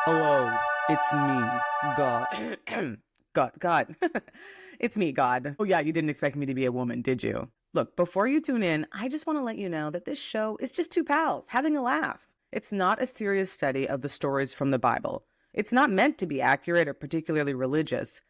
Hello, it's me, God. God. It's me, God. Oh, yeah, you didn't expect me to be a woman, did you? Look, before you tune in, I just want to let you know that this show is just two pals having a laugh. It's not a serious study of the stories from the Bible. It's not meant to be accurate or particularly religious.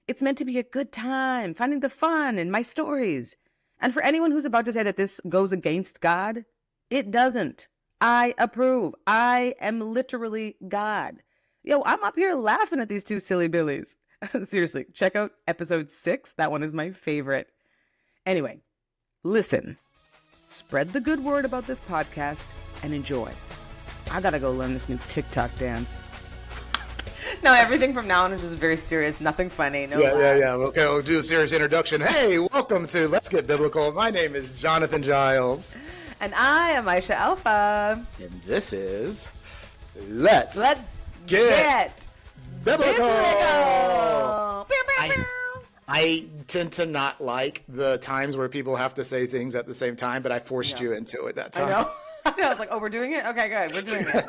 It's meant to be a good time, finding the fun in my stories. And for anyone who's about to say that this goes against God, it doesn't. I approve. I am literally God. Yo, I'm up here laughing at these two silly billies. Seriously, check out episode 6. That one is my favorite. Anyway, listen. Spread the good word about this podcast and enjoy. I gotta go learn this new TikTok dance. No, everything from now on is just very serious, nothing funny. No Yeah. Okay, we'll do a serious introduction. Hey, welcome to Let's Get Biblical. My name is Jonathan Giles. And I am Aisha Alpha. And this is Let's Get Biblical. Biblical. I tend to not like the times where people have to say things at the same time, but I forced you into it that time. I know. I was like, oh, we're doing it? Okay, good. We're doing it.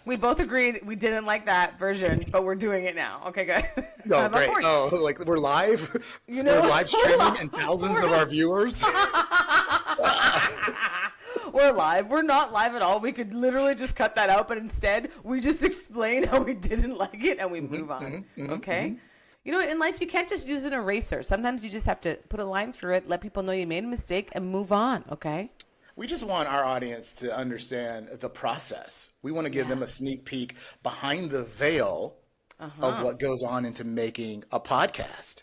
We both agreed we didn't like that version, but we're doing it now. Okay, good. Oh, great. Oh, like we're live? You know? We're live streaming and thousands of our viewers? We're live. We're not live at all. We could literally just cut that out, but instead, we just explain how we didn't like it and we move on. Okay? You know, in life, you can't just use an eraser. Sometimes you just have to put a line through it, let people know you made a mistake, and move on. Okay? We just want our audience to understand the process. We want to give them a sneak peek behind the veil of what goes on into making a podcast.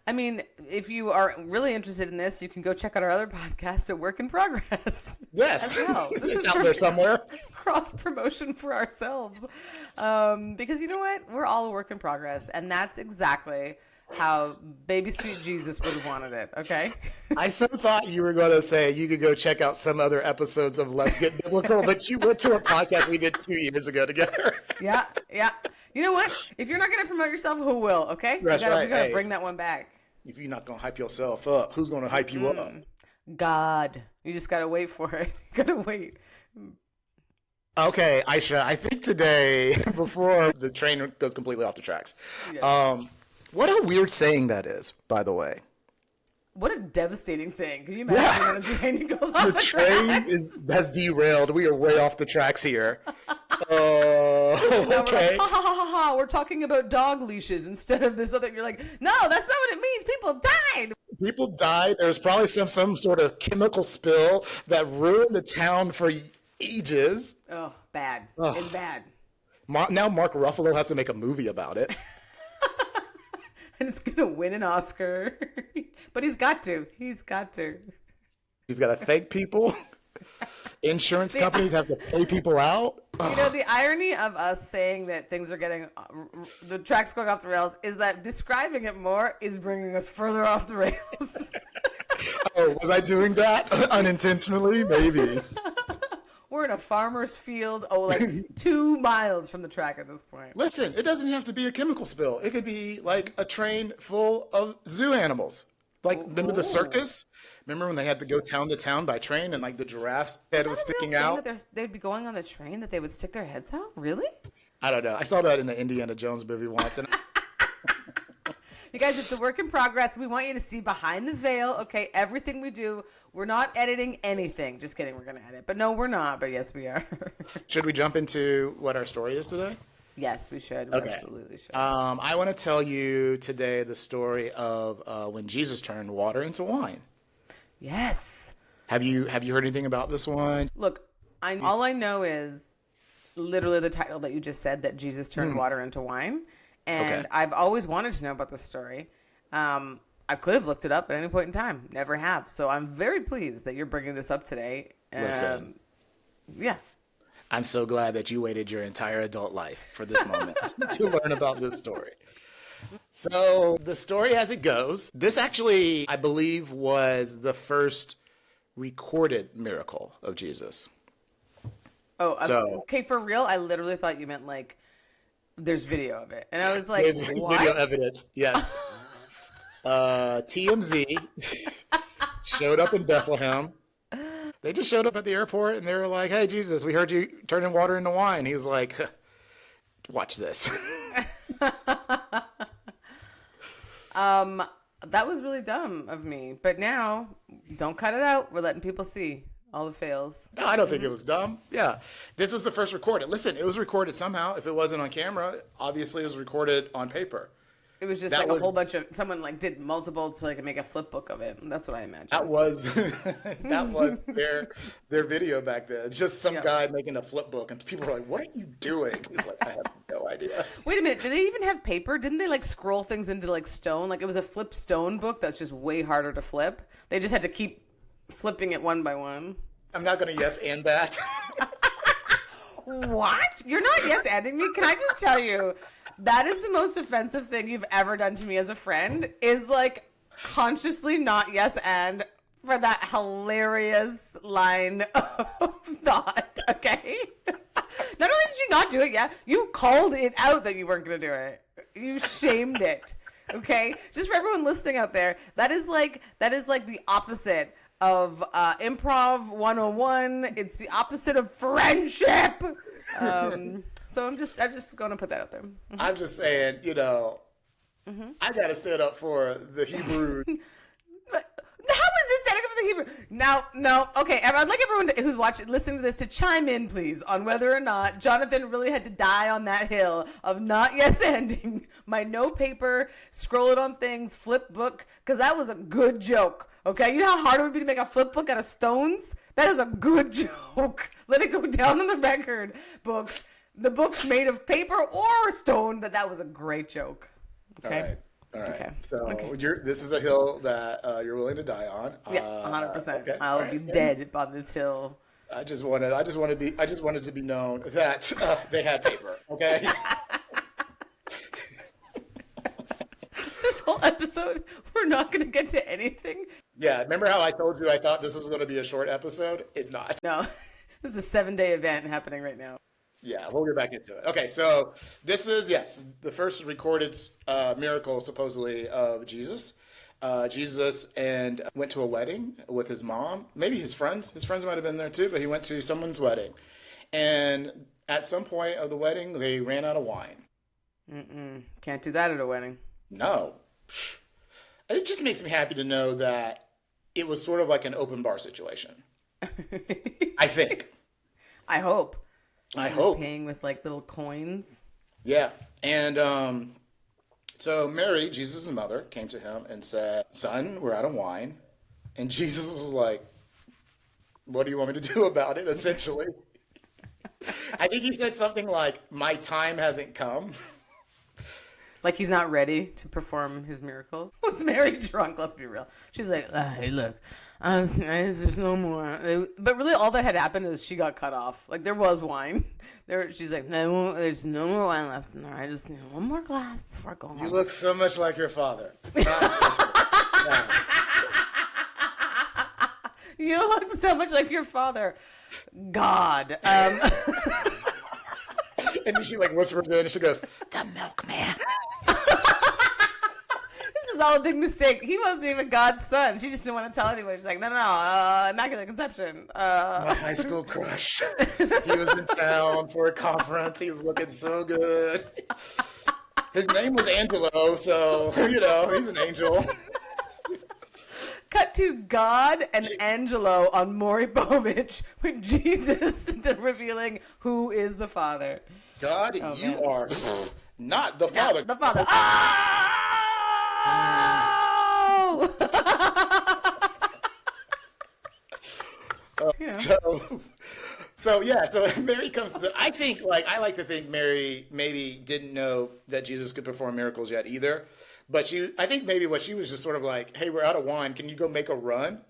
I mean, if you are really interested in this, you can go check out our other podcast, A Work in Progress. Yes, as well. it's out there somewhere. Cross promotion for ourselves. Because you know what? We're all a work in progress. And that's exactly how baby sweet Jesus would have wanted it, okay? I so thought you were going to say you could go check out some other episodes of Let's Get Biblical, but you went to a podcast we did 2 years ago together. Yeah. You know what? If you're not going to promote yourself, who will, okay? That's right. You got to bring that one back. If you're not going to hype yourself up, who's going to hype you up? God. You just got to wait for it. You got to wait. Okay, Aisha, I think today, before the train goes completely off the tracks, what a weird saying that is, by the way. What a devastating saying. Can you imagine when a train goes off The train track? has derailed. We are way off the tracks here. Okay. We're like, ha. We're talking about dog leashes instead of this other. You're like, no, that's not what it means. People died. People died. There's probably some sort of chemical spill that ruined the town for ages. Oh, bad. It's bad. Now Mark Ruffalo has to make a movie about it. And it's going to win an Oscar. But he's got to. He's got to. He's got to thank people. Insurance companies have to pay people out. You know, the irony of us saying that things are getting, the tracks going off the rails, is that describing it more is bringing us further off the rails. Oh, was I doing that unintentionally? Maybe. We're in a farmer's field, like 2 miles from the track at this point. Listen, it doesn't have to be a chemical spill. It could be like a train full of zoo animals. Like, remember the circus? Remember when they had to go town to town by train and like the giraffe's head was sticking out? They'd be going on the train that they would stick their heads out? Really? I don't know. I saw that in the Indiana Jones movie once. And You guys, it's a work in progress. We want you to see behind the veil, okay? Everything we do, we're not editing anything. Just kidding, we're going to edit. But no, we're not, but yes, we are. Should we jump into what our story is today? Yes, we should. We Okay. absolutely should. I want to tell you today the story of when Jesus turned water into wine. Yes. Have you heard anything about this one? Look, all I know is literally the title that you just said, that Jesus turned water into wine. And Okay. I've always wanted to know about this story. I could have looked it up at any point in time. Never have. So I'm very pleased that you're bringing this up today. Listen. Yeah. I'm so glad that you waited your entire adult life for this moment to learn about this story. So the story as it goes, this actually, I believe, was the first recorded miracle of Jesus. Oh, So- okay. For real, I literally thought you meant like there's video of it, and I was like, There's what? video evidence, yes. TMZ showed up in Bethlehem. They just showed up at the airport and they were like, hey, Jesus, we heard you turning water into wine. He was like, Watch this. Um, that was really dumb of me. But now, don't cut it out. We're letting people see all the fails. No, I don't think it was dumb. Yeah. This was the first recorded. Listen, it was recorded somehow. If it wasn't on camera, obviously it was recorded on paper. It was just That like a was whole bunch of someone like did multiple to like make a flip book of it. That's what I imagine. that was that was their video back then. Just some Yeah. guy making a flip book, and people were like, "What are you doing?" It's like I have no idea. Wait a minute, did they even have paper? Didn't they like scroll things into like stone? Like it was a flip stone book that's just way harder to flip. They just had to keep flipping it one by one. I'm not gonna yes and that. What? You're not yes anding me? Can I just tell you, that is the most offensive thing you've ever done to me as a friend, is like consciously not yes and for that hilarious line of thought, okay? Not only did you not do it, yeah, you called it out that you weren't going to do it. You shamed it, okay? Just for everyone listening out there, that is like the opposite of improv 101. It's the opposite of friendship. So I'm just going to put that out there. I'm just saying, I gotta stand up for the Hebrew. How is this standing up for the Hebrew? Now, no, okay. I'd like everyone who's listening to this to chime in, please, on whether or not Jonathan really had to die on that hill of not yes ending my no paper, scroll it on things, flip book, because that was a good joke. Okay, you know how hard it would be to make a flip book out of stones? That is a good joke. Let it go down on the record books. The books made of paper or stone. That was a great joke. Okay. All right. Okay. So Okay. this is a hill that you're willing to die on. Yeah, 100%. Okay. I'll All right. be dead on this hill. I just wanted to be known that they had paper. Okay. This whole episode, we're not going to get to anything. Yeah. Remember how I told you I thought this was going to be a short episode? It's not. No, this is a 7-day event happening right now. Yeah, we'll get back into it. Okay, so this is, yes, the first recorded miracle, supposedly, of Jesus. Jesus went to a wedding with his mom, maybe his friends. His friends might have been there too, but he went to someone's wedding. And at some point of the wedding, they ran out of wine. Can't do that at a wedding. No. It just makes me happy to know that it was sort of like an open bar situation. I think. I hope. Paying with like little coins. Yeah. And so Mary, Jesus' mother, came to him and said, "Son, we're out of wine." And Jesus was like, "What do you want me to do about it?" Essentially. I think he said something like, "My time hasn't come." Like he's not ready to perform his miracles. Was Mary drunk? Let's be real. She's like, "Hey, look, there's no more." But really, all that had happened is she got cut off. Like there was wine. She's like, "No, there's no more wine left in there. I just need one more glass before I go home." You look so much like your father. You look so much like your father. God. And then she like whispers in and she goes, "The milkman." This is all a big mistake. He wasn't even God's son. She just didn't want to tell anyone. She's like, no, Immaculate Conception. My high school crush. He was in town for a conference. He was looking so good. His name was Angelo, so, he's an angel. Cut to God and Angelo on Maury Povich with Jesus revealing who is the Father. God, you are not the Father. The Father. Oh! So Mary comes to, I like to think Mary maybe didn't know that Jesus could perform miracles yet either. But I think maybe what she was just sort of like, "Hey, we're out of wine. Can you go make a run?"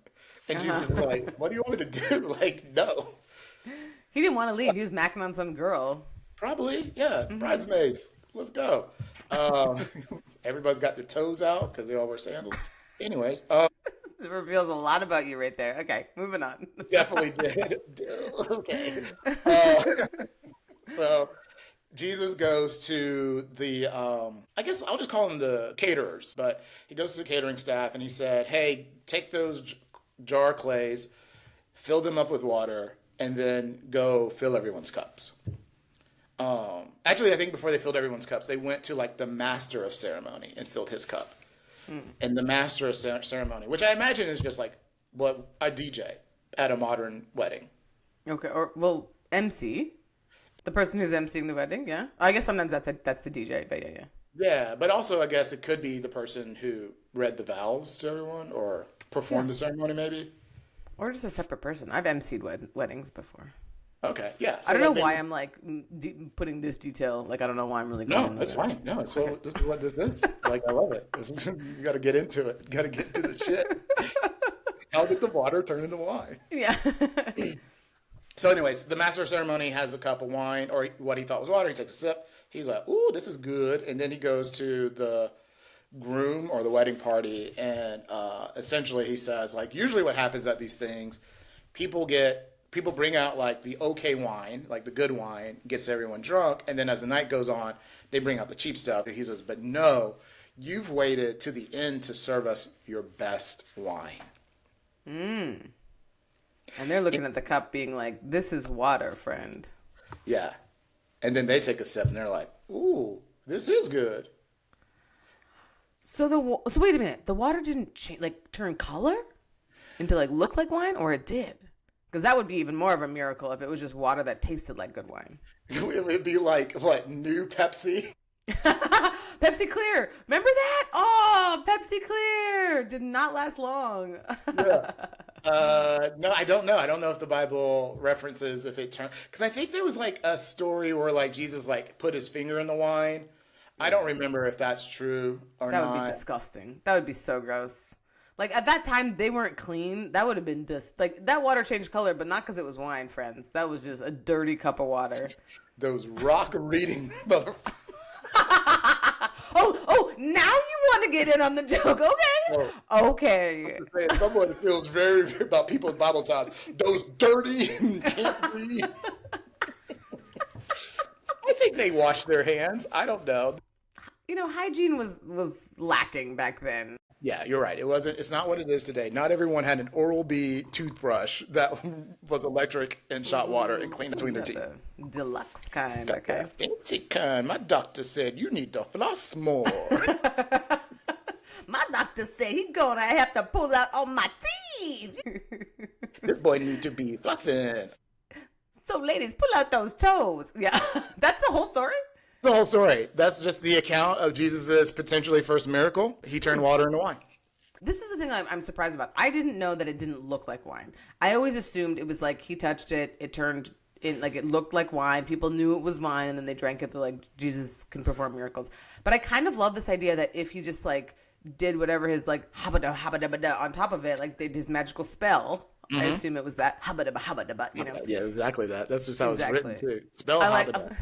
And Jesus is like, "What do you want me to do?" Like, no. He didn't want to leave. He was macking on some girl. Probably, yeah. Bridesmaids. Let's go. Everybody's got their toes out because they all wear sandals. Anyways. It reveals a lot about you right there. Okay, moving on. Definitely did. Okay. So Jesus goes to the, I guess I'll just call them the caterers, but he goes to the catering staff and he said, "Hey, take those jar clays, fill them up with water, and then go fill everyone's cups." Actually, I think before they filled everyone's cups, they went to like the master of ceremony and filled his cup. And the master of ceremony, which I imagine is just like what a DJ at a modern wedding. Okay, or well, MC, the person who's emceeing the wedding. Yeah, I guess sometimes that's the DJ, but yeah, yeah. Yeah, but also I guess it could be the person who read the vows to everyone or Yeah. performed the ceremony, maybe. Or just a separate person. I've emceed weddings before. Okay, yeah. I So don't know like why they, I'm like putting this detail. Like I don't know why I'm really going no, into it's this. fine. No, it's Okay. so this is what this is. Like I love it. You got to get into it. Got to get into the shit. How did the water turn into wine? Yeah. So, anyways, the master of ceremony has a cup of wine, or what he thought was water. He takes a sip. He's like, "Ooh, this is good." And then he goes to the groom or the wedding party, and essentially he says, like, usually what happens at these things, people bring out like the okay wine, like the good wine, gets everyone drunk, and then as the night goes on, they bring out the cheap stuff. And he says, "But no, you've waited to the end to serve us your best wine." And they're looking at the cup, being like, "This is water, friend." Yeah. And then they take a sip and they're like, "Ooh, this is good." So so wait a minute. The water didn't change, like turn color into like look like wine, or it did? Because that would be even more of a miracle if it was just water that tasted like good wine. It would be like, what, new Pepsi? Pepsi Clear. Remember that? Oh, Pepsi Clear did not last long. Yeah. No, I don't know. I don't know if the Bible references if it turned, because I think there was like a story where like Jesus like put his finger in the wine. I don't remember if that's true or That would be not. disgusting. That would be so gross. Like at that time, they weren't clean. That would have been just like that water changed color, but not because it was wine, friends. That was just a dirty cup of water. Those rock reading mother. Oh, now you want to get in on the joke. Okay. Oh, Okay. someone feels very, very about people in Bible times. Those dirty and can't read. I think they wash their hands. I don't know. You know, hygiene was lacking back then. Yeah, you're right. It wasn't. It's not what it is today. Not everyone had an Oral-B toothbrush that was electric and shot water and cleaned between their Got teeth. the deluxe kind, Got okay? that fancy kind. My doctor said you need to floss more. My doctor said he gonna have to pull out all my teeth. This boy need to be flossing. So ladies, pull out those toes. Yeah, that's the whole story. The whole story. That's just the account of Jesus's potentially first miracle. He turned water into wine. This is the thing I'm surprised about. I didn't know that it didn't look like wine. I always assumed it was like he touched it, it turned in like it looked like wine. People knew it was wine, and then they drank it. They're like, Jesus can perform miracles. But I kind of love this idea that if he just like did whatever his like habada habada habada on top of it, like did his magical spell. I assume it was that habada habada, you know. Yeah, exactly that. That's just how Exactly. it's written too. Spell I like habada.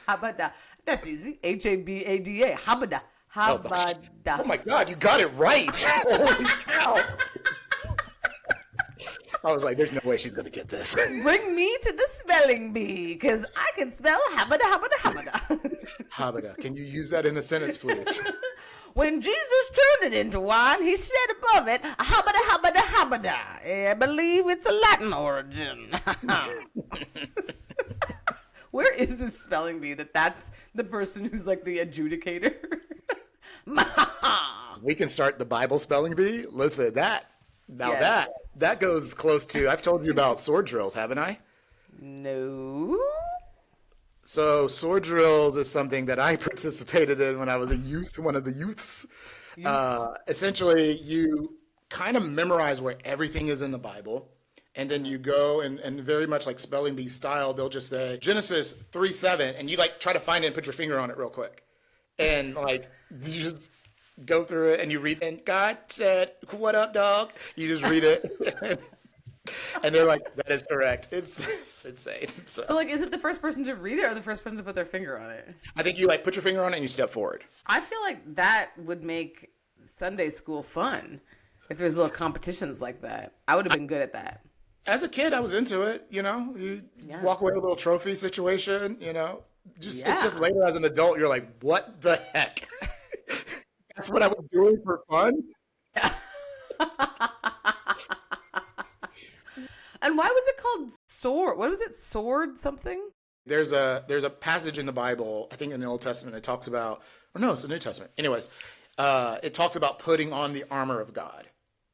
habada. That's easy. Habada. Habada. Oh Habada. my God, you got it right. Holy cow. I was like, there's no way she's going to get this. Bring me to the spelling bee, because I can spell habada habada habada. Habada. Can you use that in a sentence, please? When Jesus turned it into wine, he said above it, habada habada habada. I believe it's a Latin origin. Where is this spelling bee that's the person who's like the adjudicator? We can start the Bible spelling bee. Listen, Yes. that goes close to, I've told you about sword drills, haven't I? No. So sword drills is something that I participated in when I was a youth, one of the youths. Essentially, you kind of memorize where everything is in the Bible. And then you go and very much like spelling bee style, they'll just say Genesis 3:7, and you like try to find it and put your finger on it real quick. And like you just go through it and you read, and God said, "What up, dog?" You just read it. And they're like, that is correct. It's insane. So like, is it the first person to read it or the first person to put their finger on it? I think you like put your finger on it and you step forward. I feel like that would make Sunday school fun if there's little competitions like that. I would have been good at that. As a kid, I was into it. You know, you walk away with a little trophy situation. You know, it's just later as an adult, you're like, what the heck? That's what I was doing for fun. And why was it called sword? What was it? Sword something? There's a passage in the Bible, I think in the Old Testament, it talks about, or no, it's the New Testament. Anyways, it talks about putting on the armor of God.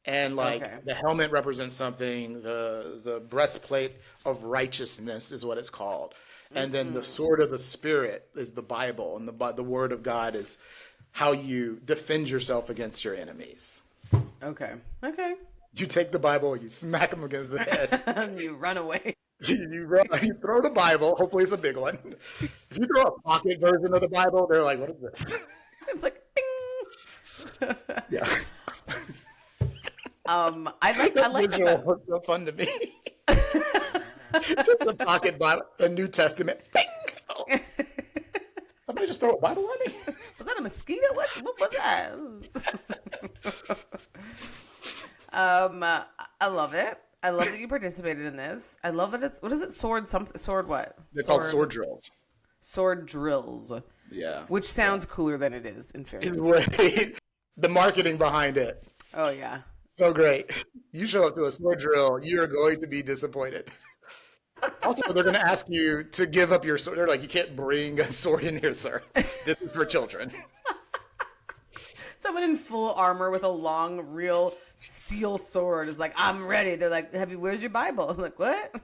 And Okay. like the helmet represents something, the breastplate of righteousness is what it's called. And then the sword of the spirit is the Bible, and the word of God is how you defend yourself against your enemies. Okay. Okay. You take the Bible, you smack them against the head. You run away. You throw the Bible, hopefully it's a big one. If you throw a pocket version of the Bible, they're like, what is this? It's like bing. Yeah. I like Visual that. was so fun to me. Just the pocket Bible, the New Testament. Bing! Oh, somebody just throw a Bible at me? Was that a mosquito? What was that? I love it. I love that you participated in this. I love it. What is it? Sword what? They're called sword drills. Sword drills. Yeah. Which sounds cooler than it is, in fairness. The marketing behind it. Oh, yeah. So great. You show up to a sword drill, you are going to be disappointed. Also, they're going to ask you to give up your sword. They're like, you can't bring a sword in here, sir. This is for children. Someone in full armor with a long, real steel sword is like, I'm ready. They're like, where's your Bible? I'm like, what?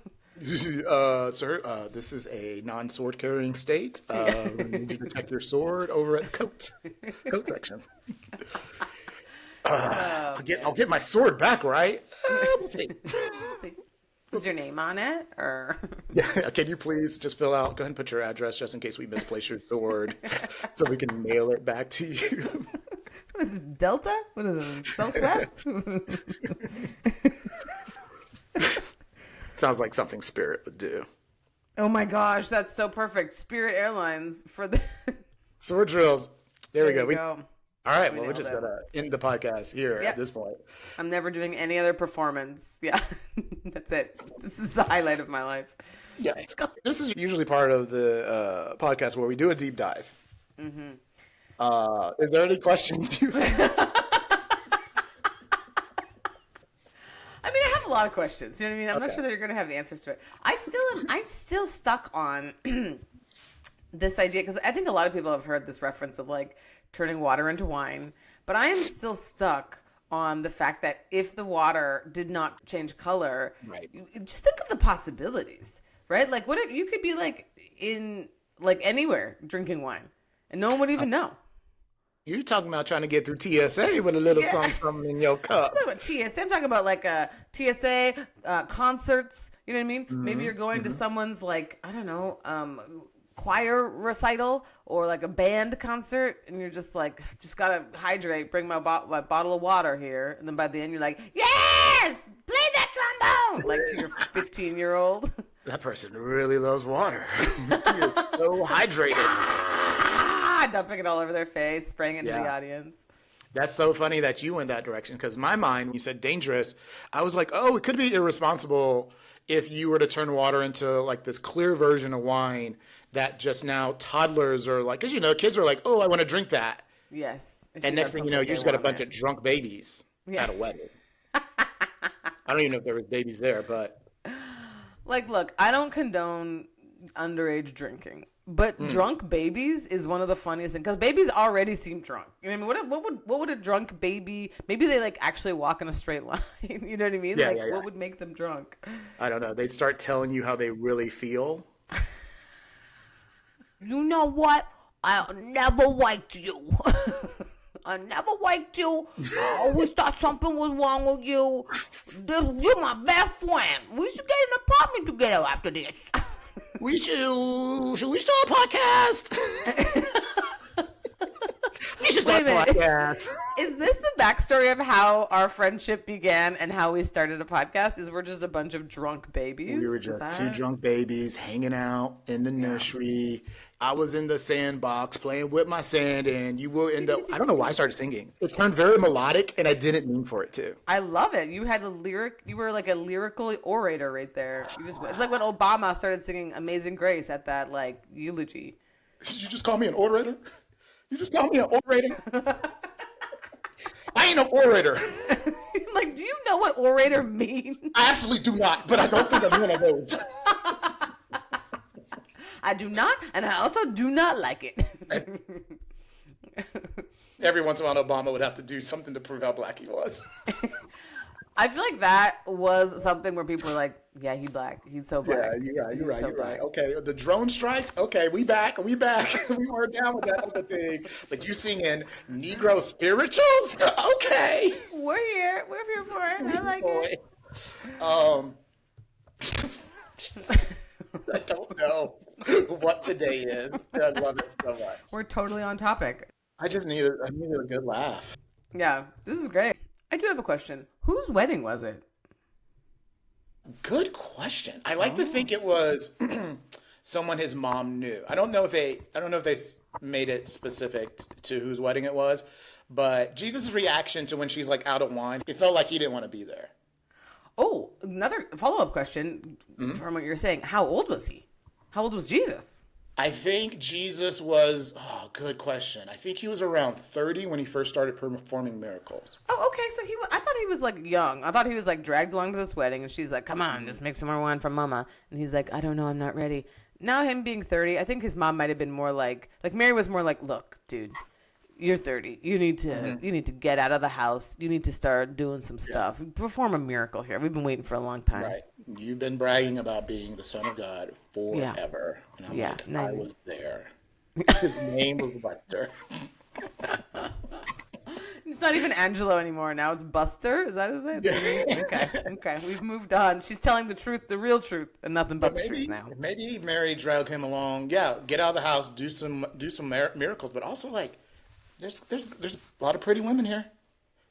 Sir, this is a non-sword carrying state. We need you to check your sword over at the coat section. I'll get my sword back, right? We'll see. Is your name on it? Or Yeah, can you please just fill out, go ahead and put your address just in case we misplace your sword so we can mail it back to you. what is this, Delta? What is this, Southwest? Sounds like something Spirit would do. Oh my gosh, that's so perfect. Spirit Airlines for the Sword drills. There we go. go. All right, We we're nailed just it. going to end the podcast here Yep. at this point. I'm never doing any other performance. Yeah, that's it. This is the highlight of my life. Yeah. This is usually part of the podcast where we do a deep dive. Is there any questions you have? I mean, I have a lot of questions. You know what I mean? I'm not sure that you're going to have the answers to it. I'm still stuck on this idea because I think a lot of people have heard this reference of like turning water into wine, but I am still stuck on the fact that if the water did not change color, Right. just think of the possibilities, right? Like, what if you could be like in like anywhere drinking wine and no one would even know? You're talking about trying to get through TSA with a little something in your cup. I'm talking about TSA. I'm talking about like a TSA concerts. You know what I mean? Maybe you're going to someone's like, I don't know, choir recital or like a band concert, and you're just like, just gotta hydrate. Bring my bottle of water here, and then by the end you're like, yes, play that trombone, like to your 15-year-old. That person really loves water. He is so hydrated. Dumping it all over their face, spraying it into the Yeah. audience. That's so funny that you went that direction because my mind, when you said dangerous, I was like, oh, it could be irresponsible if you were to turn water into like this clear version of wine that just now toddlers are like, because you know, kids are like, oh, I want to drink that. Yes. And next thing you know, you just got a bunch of drunk babies at a wedding. I don't even know if there was babies there, but Like, look, I don't condone underage drinking, but drunk babies is one of the funniest things because babies already seem drunk. You know what I mean? What would a drunk baby? Maybe they like actually walk in a straight line. You know what I mean? Yeah, like, yeah, yeah. what would make them drunk? I don't know. They start telling you how they really feel. You know what? I never liked you. I never liked you. I always thought something was wrong with you. You're my best friend. We should get an apartment together after this. Should we start a podcast? We should start a podcast. Is this the backstory of how our friendship began and how we started a podcast? Is we're just a bunch of drunk babies? We were just two drunk babies hanging out in the nursery. I was in the sandbox playing with my sand, and you will end up. I don't know why I started singing. It turned very melodic, and I didn't mean for it to. I love it. You had a lyric. You were like a lyrical orator right there. It's like when Obama started singing "Amazing Grace" at that like eulogy. Did you just call me an orator? You just call me an orator? I ain't an orator. Like, do you know what orator means? I absolutely do not, but I don't think I'm one of those. I do not, and I also do not like it. Every once in a while, Obama would have to do something to prove how black he was. I feel like that was something where people were like, yeah, he's black. He's so black. Yeah, you're right. He's so black. Okay, the drone strikes. Okay, we back. We weren't down with that other thing. But you singing Negro spirituals? Okay. We're here. We're here for it. I like it. I don't know what today is. I love it so much. We're totally on topic. I needed a good laugh. Yeah, this is great. I do have a question. Whose wedding was it? Good question. I like to think it was someone his mom knew. I don't know if they made it specific to whose wedding it was, but Jesus' reaction to when she's like out of wine, it felt like he didn't want to be there. Oh, another follow-up question from what you're saying. How old was he? How old was Jesus? I think Jesus was, good question. I think he was around 30 when he first started performing miracles. Oh, okay. So I thought he was like young. I thought he was like dragged along to this wedding and she's like, come on, just make some more wine for mama. And he's like, I don't know, I'm not ready. Now him being 30, I think his mom might have been more like Mary was more like, look, dude, you're 30. You need to get out of the house. You need to start doing some stuff. Perform a miracle here. We've been waiting for a long time. Right. You've been bragging about being the Son of God forever. And I'm like, I was there. His name was Buster. It's not even Angelo anymore. Now it's Buster. Is that his name? Yeah. Okay. We've moved on. She's telling the truth, the real truth, and nothing but the truth now. Maybe Mary dragged him along. Yeah, get out of the house, do some miracles, but also like, there's a lot of pretty women here.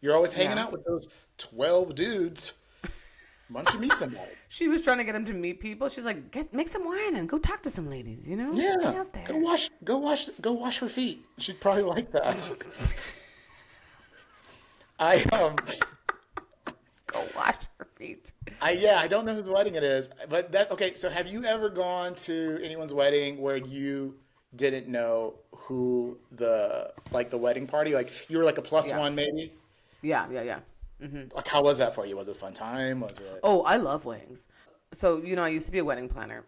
You're always hanging out with those 12 dudes. Why don't you meet somebody? She was trying to get him to meet people. She's like, make some wine and go talk to some ladies, you know? Yeah. Get out there. Go wash her feet. She'd probably like that. Go wash her feet. I don't know whose wedding it is, but okay, so have you ever gone to anyone's wedding where you didn't know who the wedding party, like you were like a plus one maybe? Yeah. Mm-hmm. Like, how was that for you? Was it a fun time? Was it? Oh, I love weddings. So, I used to be a wedding planner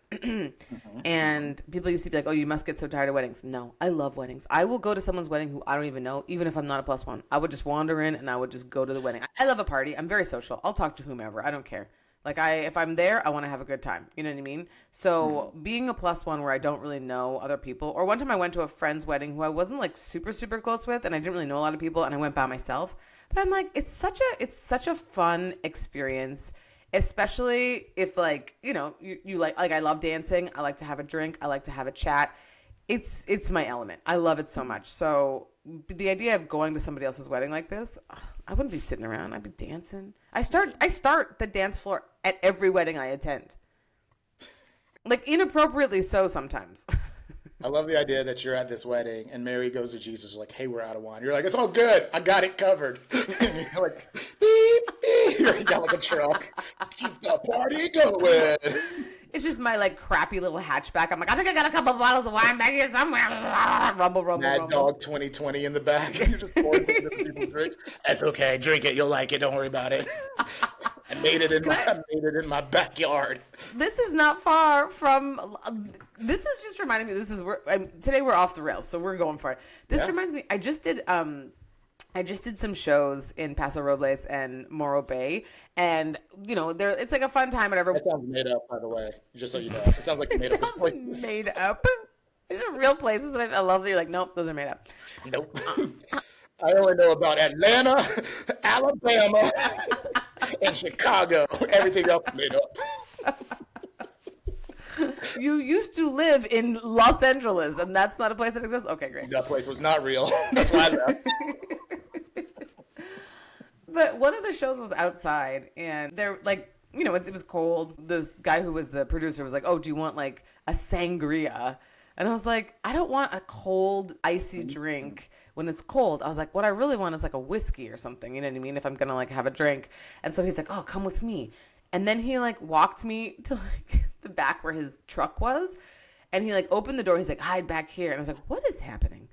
and people used to be like, oh, you must get so tired of weddings. No, I love weddings. I will go to someone's wedding who I don't even know, even if I'm not a plus one. I would just wander in and I would just go to the wedding. I love a party. I'm very social. I'll talk to whomever. I don't care. If I'm there, I want to have a good time. You know what I mean? So being a plus one where I don't really know other people, or one time I went to a friend's wedding who I wasn't like super, super close with, and I didn't really know a lot of people, and I went by myself. But I'm like, it's such a fun experience, especially if you like I love dancing. I like to have a drink. I like to have a chat. It's my element. I love it so much. So the idea of going to somebody else's wedding like this, I wouldn't be sitting around. I'd be dancing. I start the dance floor at every wedding I attend. Like inappropriately so sometimes. I love the idea that you're at this wedding and Mary goes to Jesus like, hey, we're out of wine. You're like, it's all good. I got it covered. And you're like, beep, beep. You're got like a truck. Keep the party going. It's just my like crappy little hatchback. I'm like, I think I got a couple of bottles of wine back here somewhere. Rumble, Mad Dog 2020 in the back. You're just pouring people's drinks. That's okay. Drink it. You'll like it. Don't worry about it. I made it in my backyard. This is not far from. This is just reminding me. Today we're off the rails, so we're going for it. This reminds me. I just did some shows in Paso Robles and Morro Bay, and it's like a fun time. Whatever. That sounds made up, by the way. Just so you know, it sounds like made up. Sounds made up. These are real places that I love. That you're like, nope, those are made up. Nope. I only know about Atlanta, Alabama, and Chicago. Everything else made up. You used to live in Los Angeles, and that's not a place that exists? Okay, great. That place was not real. That's why I left. But one of the shows was outside, and they're like, it was cold. This guy who was the producer was like, oh, do you want like a sangria? And I was like, I don't want a cold, icy drink when it's cold. I was like, what I really want is like a whiskey or something. You know what I mean? If I'm going to like have a drink. And so he's like, oh, come with me. And then he like walked me to like the back where his truck was. And he like opened the door. He's like, hide back here. And I was like, what is happening?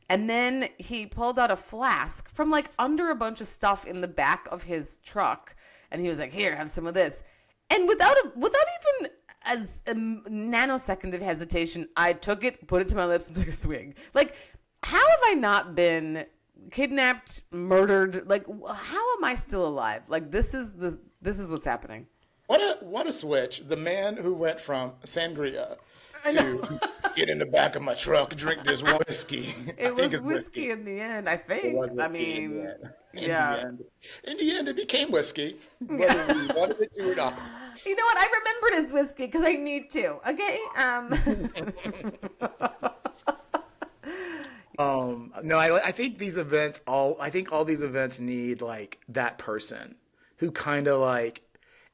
And then he pulled out a flask from like under a bunch of stuff in the back of his truck. And he was like, here, have some of this. And without even as a nanosecond of hesitation, I took it, put it to my lips, and took a swig. Like, how have I not been kidnapped, murdered? Like, how am I still alive? Like, this is what's happening. What a switch. The man who went from sangria to get in the back of my truck, drink this whiskey. It was whiskey in the end, I think. It was I whiskey in mean, the end. yeah. In the end, it became whiskey, whether we wanted it to or not. You know what? I remember it as whiskey because I need to. Okay. No, I think these events I think all these events need like that person who kind of like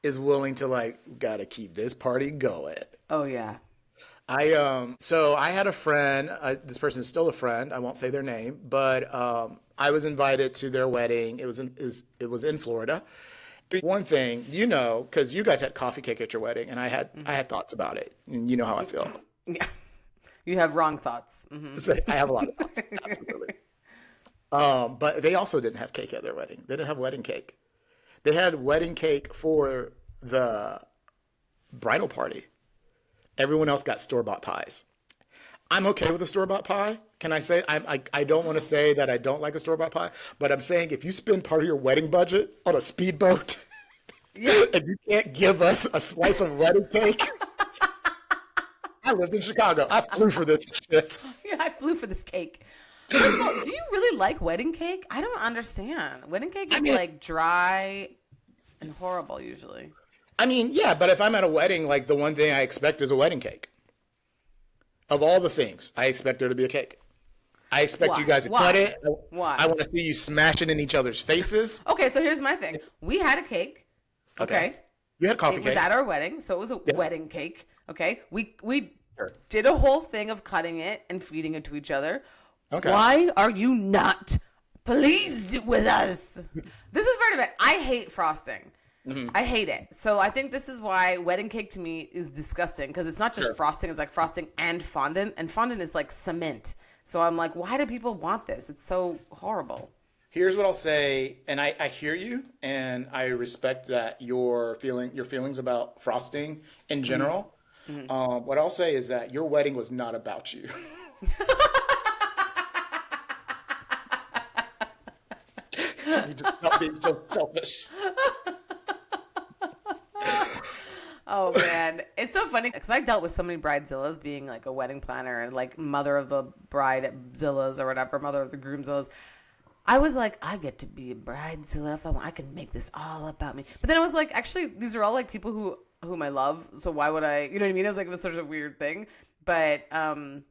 is willing to like gotta keep this party going. Oh yeah. So I had a friend. This person is still a friend. I won't say their name, but I was invited to their wedding. It was in Florida. One thing, because you guys had coffee cake at your wedding, and I had thoughts about it, and you know how I feel. Yeah. You have wrong thoughts. Mm-hmm. So I have a lot of thoughts, absolutely. But they also didn't have cake at their wedding. They didn't have wedding cake. They had wedding cake for the bridal party. Everyone else got store-bought pies. I'm okay with a store-bought pie. Can I say I don't want to say that I don't like a store-bought pie, but I'm saying if you spend part of your wedding budget on a speedboat, yeah, and you can't give us a slice of wedding cake. I lived in Chicago. I flew for this shit. Yeah, I flew for this cake. Do you really like wedding cake? I don't understand. Wedding cake is like dry and horrible usually. I mean, yeah, but if I'm at a wedding, like the one thing I expect is a wedding cake. Of all the things, I expect there to be a cake. I expect you guys to cut it. Why? I want to see you smash it in each other's faces. Okay, so here's my thing. We had a cake. Okay. You had coffee cake. It was at our wedding, so it was a wedding cake. Okay. We did a whole thing of cutting it and feeding it to each other. Okay. Why are you not pleased with us? This is part of it. I hate frosting. Mm-hmm. I hate it. So I think this is why wedding cake to me is disgusting, because it's not just frosting. It's like frosting and fondant. And fondant is like cement. So I'm like, why do people want this? It's so horrible. Here's what I'll say, and I hear you, and I respect that your feelings about frosting in general. Mm-hmm. What I'll say is that your wedding was not about you. You just stop being so selfish. Oh man, it's so funny because I dealt with so many bridezillas, being like a wedding planner and like mother of the bride at Zillas or whatever, mother of the groomzillas. I was like, I get to be a bridezilla if I want. I can make this all about me. But then I was like, actually, these are all like people whom I love. So why would I? You know what I mean? It was like, it was sort of a weird thing. But our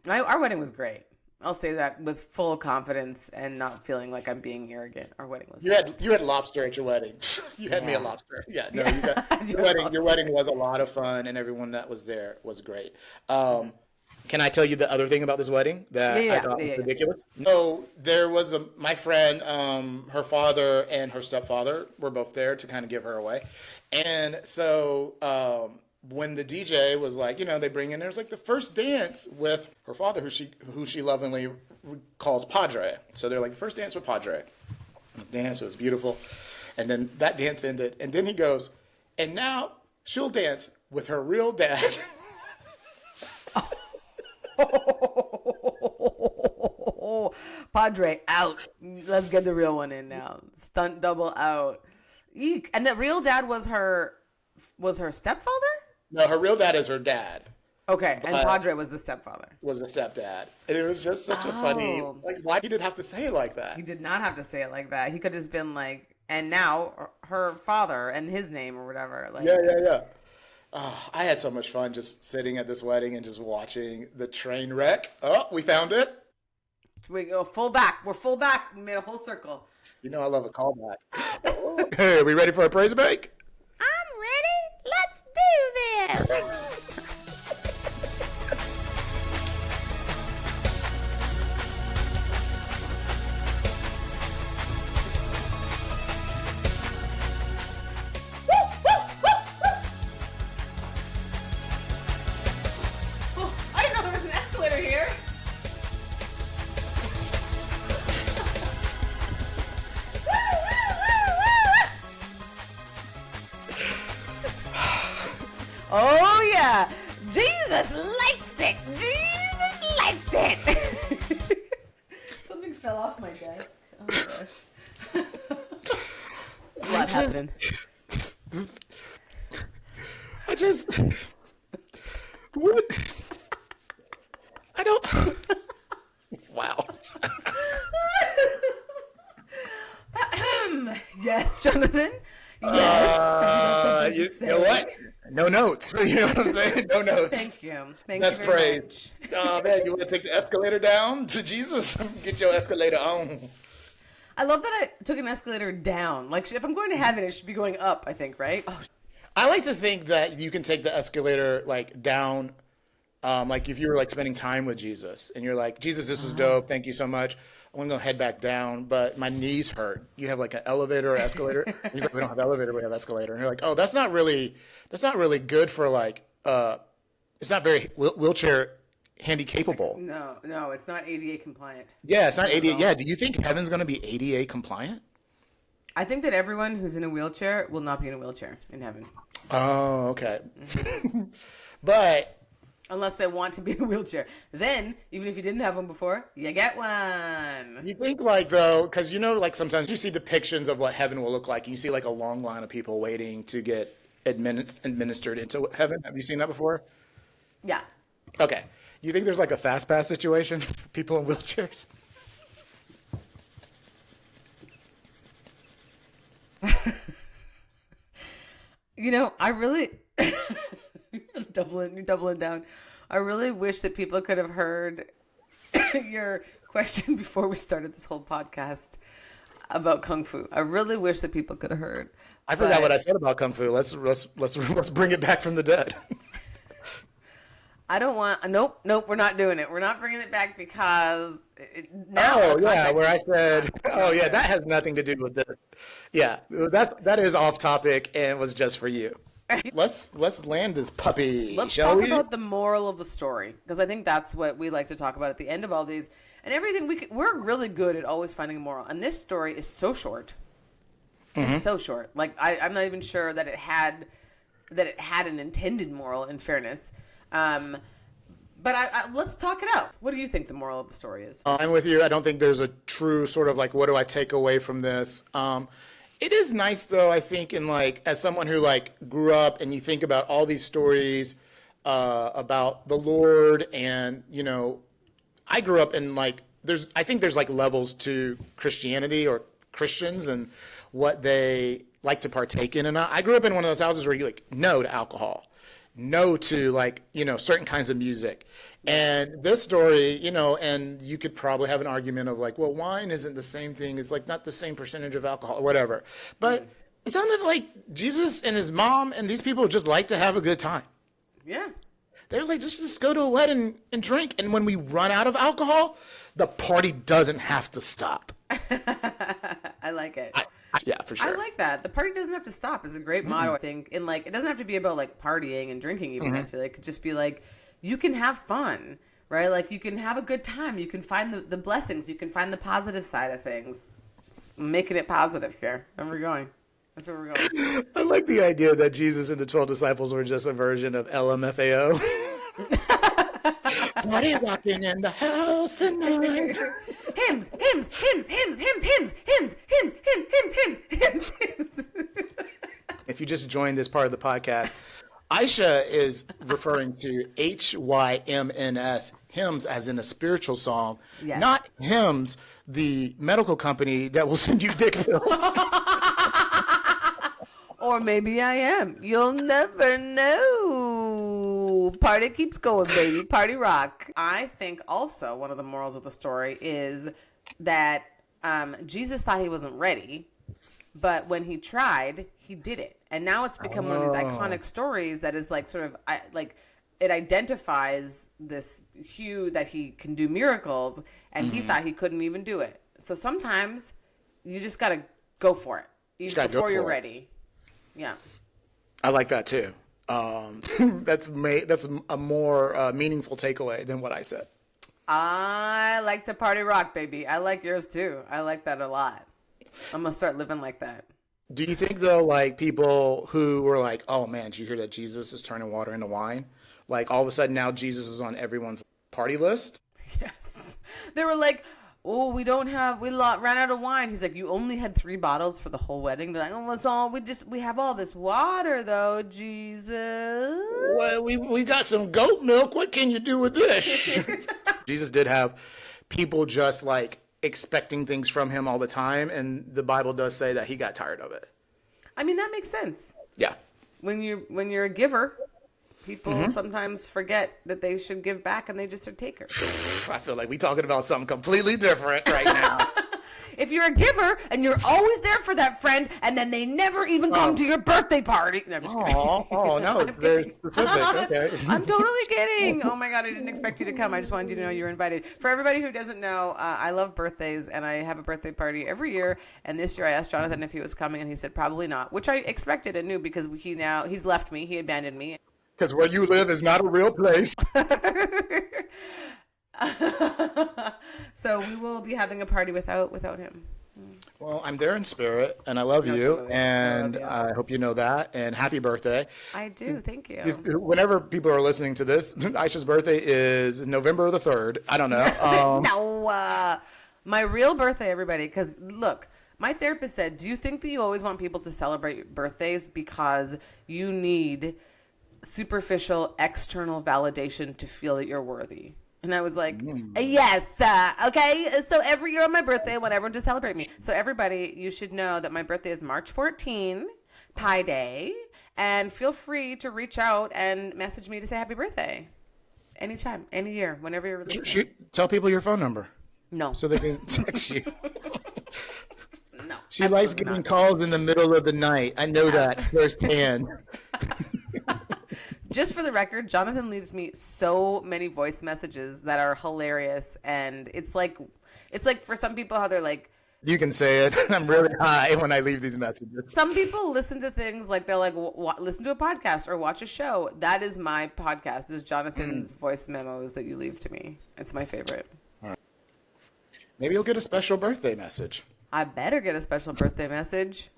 wedding was great. I'll say that with full confidence and not feeling like I'm being arrogant. Our wedding was. You had lobster at your wedding. You had me a lobster. Yeah, no, you got your wedding was a lot of fun, and everyone that was there was great. Can I tell you the other thing about this wedding that I thought was ridiculous? No, there was my friend, her father and her stepfather were both there to kind of give her away, and so. When the DJ was like, they bring in, there's like the first dance with her father, who she lovingly calls Padre. So they're like, the first dance with Padre. The dance was beautiful. And then that dance ended. And then he goes, and now she'll dance with her real dad. Padre out. Let's get the real one in now. Stunt double out. Eek. And the real dad was her stepfather? No, her real dad is her dad. Okay, and Padre was the stepfather. Was the stepdad. And it was just such a funny, like, why he didn't have to say it like that? He did not have to say it like that. He could have just been like, and now her father and his name or whatever. Like, yeah. Oh, I had so much fun just sitting at this wedding and just watching the train wreck. Oh, we found it. We go full back. We're full back. We made a whole circle. I love a callback. Hey, are we ready for a praise break? I'm ready. Let's do this. just, happening? I just, what? I don't. Wow. Yes, Jonathan. Yes. Have you got something to You say? know what? No notes. You know what I'm saying? No notes. Thank you. Thank Best you very praise. much. Oh man, you want to take the escalator down to Jesus? Get your escalator on. I love that I took an escalator down. Like, if I'm going to heaven, it should be going up, I think, right? Oh, I like to think that you can take the escalator like down, like if you were like spending time with Jesus and you're like, Jesus, this was dope. Thank you so much. I'm gonna head back down, but my knees hurt. You have like an elevator or escalator. He's like, we don't have elevator, we have escalator. And you're like, oh, that's not really good for like, it's not very wheelchair handy capable. no, it's not ADA compliant. Yeah, it's not Not at ADA. all. Yeah, do you think heaven's gonna be ADA compliant? I think that everyone who's in a wheelchair will not be in a wheelchair in heaven. Oh, okay. But Unless they want to be in a wheelchair. Then, even if you didn't have one before, you get one. you think like though, because you know, like sometimes you see depictions of what heaven will look like, and you see like a long line of people waiting to get administered into heaven. Have you seen that before? Yeah. Okay. You think there's like a fast pass situation for people in wheelchairs? You know, I really you're doubling down. I really wish that people could have heard your question before we started this whole podcast about kung fu. I really wish that people could have heard. I forgot what But I said about kung fu. Let's bring it back from the dead. I don't want. Nope, we're not doing it. We're not bringing it back because now Oh our yeah, context where I is said, oh not yeah, good. that has nothing to do with this. Yeah, that is off topic and was just for you. Let's land this puppy, Let's shall talk we? about the moral of the story because I think that's what we like to talk about at the end of all these and everything. We're really good at always finding a moral, and this story is so short. It's so short. Like I'm not even sure that it had an intended moral. In fairness, but let's talk it out. What do you think the moral of the story is? I'm with you. I don't think there's a true sort of like, what do I take away from this? It is nice though, I think, in like, as someone who like grew up and you think about all these stories about the Lord and, you know, I grew up in like, I think there's like levels to Christianity or Christians and what they like to partake in. And I grew up in one of those houses where you like, no to alcohol, no to like, you know, certain kinds of music. And this story, you know, and you could probably have an argument of like, well, wine isn't the same thing. It's like not the same percentage of alcohol or whatever. But it sounded like Jesus and his mom and these people just like to have a good time. Yeah. They're like, just go to a wedding and drink. And when we run out of alcohol, the party doesn't have to stop. I like it. Yeah, for sure. I like that. The party doesn't have to stop is a great motto, I think. And like, it doesn't have to be about like partying and drinking even necessarily. It could just be like, you can have fun, right? Like you can have a good time. You can find the blessings. You can find the positive side of things. Making it positive here. Where we're going. That's where we're going. I like the idea that Jesus and the 12 disciples were just a version of LMFAO. Party rocking in the house tonight. Hymns, hymns, hymns, hymns, hymns, hymns, hymns, hymns, hymns, hymns, hymns, hymns. If you just joined this part of the podcast, Aisha is referring to HYMNS, hymns as in a spiritual song, Yes. not hymns, the medical company that will send you dick pills. Or maybe I am. You'll never know. Party keeps going, baby. Party rock. I think also one of the morals of the story is that Jesus thought he wasn't ready, but when he tried, he did it. And now it's become one of these iconic stories that is like sort of like it identifies this Hugh that he can do miracles, and he thought he couldn't even do it. So sometimes you just got to go for it, even before you're ready. Yeah. I like that too. That's a more meaningful takeaway than what I said. I like to party rock, baby. I like yours too. I like that a lot. I'm going to start living like that. Do you think though, like people who were like, oh man, did you hear that Jesus is turning water into wine? Like all of a sudden now Jesus is on everyone's party list? Yes. They were like, oh, we ran out of wine. He's like, you only had 3 bottles for the whole wedding. They're like, oh, it's all, we have all this water though, Jesus. Well, we got some goat milk. What can you do with this? Jesus did have people just like expecting things from him all the time. And the Bible does say that he got tired of it. I mean, that makes sense. Yeah. When you're a giver, people sometimes forget that they should give back and they just are takers. I feel like we're talking about something completely different right now. If you're a giver and you're always there for that friend and then they never even come to your birthday party. No, I'm just kidding. Oh, no, it's very specific. Okay. I'm totally kidding. Oh my God, I didn't expect you to come. I just wanted you to know you were invited. For everybody who doesn't know, I love birthdays and I have a birthday party every year. And this year I asked Jonathan if he was coming and he said probably not, which I expected and knew because he's left me. He abandoned me. Because where you live is not a real place. So we will be having a party without him. Well, I'm there in spirit, and I love you, totally. and I hope you know that. And happy birthday! I do. Thank you. Whenever people are listening to this, Aisha's birthday is November the 3rd. I don't know. No, my real birthday, everybody. Because look, my therapist said, "Do you think that you always want people to celebrate your birthdays because you need superficial external validation to feel that you're worthy?" And I was like, yes, okay. So every year on my birthday, I want everyone to celebrate me. So everybody, you should know that my birthday is March 14, Pi Day. And feel free to reach out and message me to say happy birthday. Anytime, any year, whenever you're listening. Tell people your phone number. No. So they can text you. No. She likes getting calls in the middle of the night. I know that firsthand. Just for the record, Jonathan leaves me so many voice messages that are hilarious, and it's like for some people how they're like, you can say it. I'm really high when I leave these messages. Some people listen to things like they're like listen to a podcast or watch a show. That is my podcast. This is Jonathan's voice memos that you leave to me. It's my favorite. All right. Maybe you'll get a special birthday message. I better get a special birthday message.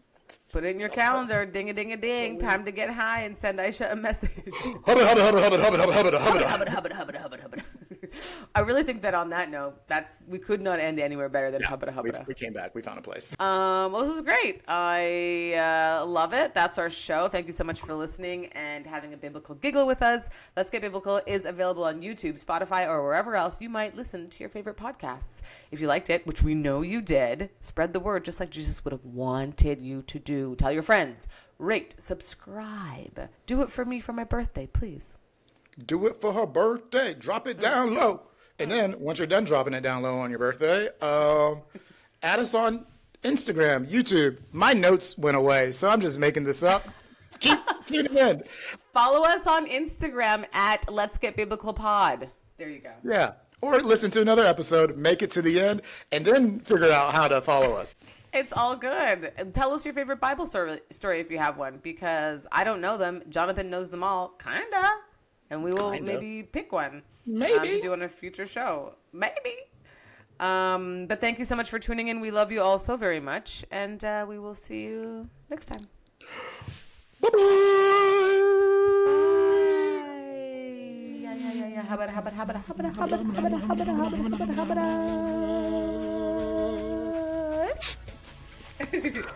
Put it in your calendar. Ding a ding a ding. Time to get high and send Aisha a message. I really think that on that note, we could not end anywhere better than hubba hubba. We came back. We found a place. Well, this is great. I love it. That's our show. Thank you so much for listening and having a biblical giggle with us. Let's Get Biblical is available on YouTube, Spotify, or wherever else you might listen to your favorite podcasts. If you liked it, which we know you did, spread the word just like Jesus would have wanted you to do. Tell your friends. Rate, subscribe. Do it for me for my birthday, please. Do it for her birthday. Drop it down low. And then once you're done dropping it down low on your birthday, add us on Instagram, YouTube. My notes went away, so I'm just making this up. Keep tuning in. Follow us on Instagram at Let's Get Biblical Pod. There you go. Yeah. Or listen to another episode, make it to the end, and then figure out how to follow us. It's all good. Tell us your favorite Bible story if you have one, because I don't know them. Jonathan knows them all, kinda. And we will maybe pick one. Maybe. To do on a future show. Maybe. But thank you so much for tuning in. We love you all so very much. And we will see you next time. Bye-bye. Bye.